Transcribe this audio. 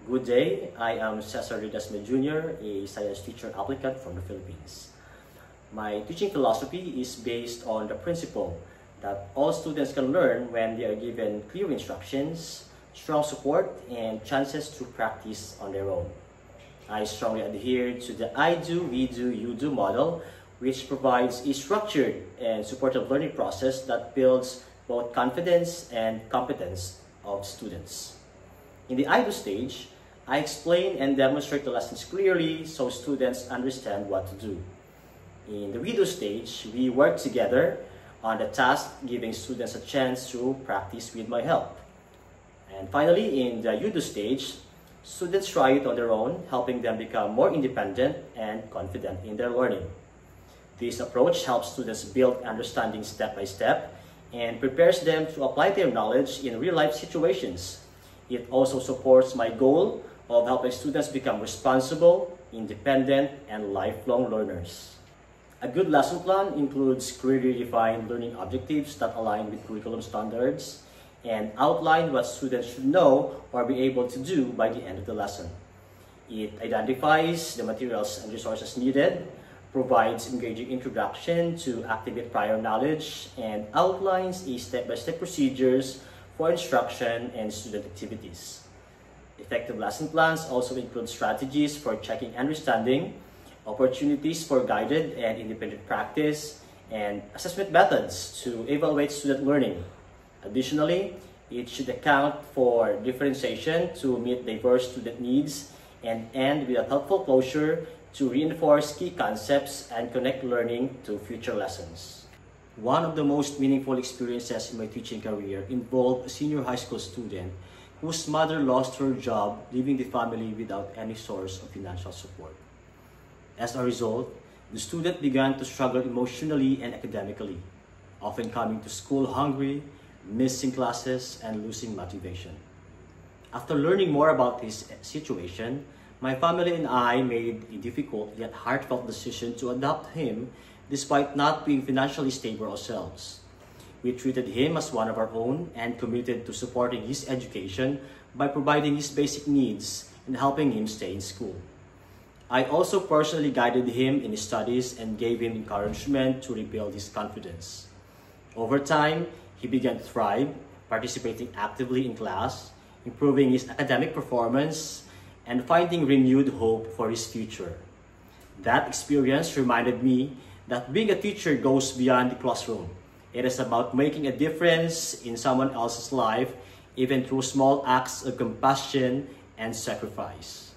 Good day, I am Cesar Ledesma Jr., a science teacher applicant from the Philippines. My teaching philosophy is based on the principle that all students can learn when they are given clear instructions, strong support, and chances to practice on their own. I strongly adhere to the I do, we do, you do model, which provides a structured and supportive learning process that builds both confidence and competence of students. In the I do stage, I explain and demonstrate the lessons clearly so students understand what to do. In the we do stage, we work together on the task, giving students a chance to practice with my help. And finally, in the you do stage, students try it on their own, helping them become more independent and confident in their learning. This approach helps students build understanding step by step and prepares them to apply their knowledge in real-life situations. It also supports my goal of helping students become responsible, independent, and lifelong learners. A good lesson plan includes clearly defined learning objectives that align with curriculum standards and outline what students should know or be able to do by the end of the lesson. It identifies the materials and resources needed, provides engaging introduction to activate prior knowledge, and outlines a step-by-step procedures for instruction and student activities. Effective lesson plans also include strategies for checking understanding, opportunities for guided and independent practice, and assessment methods to evaluate student learning. Additionally, it should account for differentiation to meet diverse student needs and end with a helpful closure to reinforce key concepts and connect learning to future lessons. One of the most meaningful experiences in my teaching career involved a senior high school student whose mother lost her job, leaving the family without any source of financial support. As a result, the student began to struggle emotionally and academically, often coming to school hungry, missing classes, and losing motivation. After learning more about his situation, my family and I made a difficult yet heartfelt decision to adopt him despite not being financially stable ourselves. We treated him as one of our own and committed to supporting his education by providing his basic needs and helping him stay in school. I also personally guided him in his studies and gave him encouragement to rebuild his confidence. Over time, he began to thrive, participating actively in class, improving his academic performance, and finding renewed hope for his future. That experience reminded me that being a teacher goes beyond the classroom. It is about making a difference in someone else's life, even through small acts of compassion and sacrifice.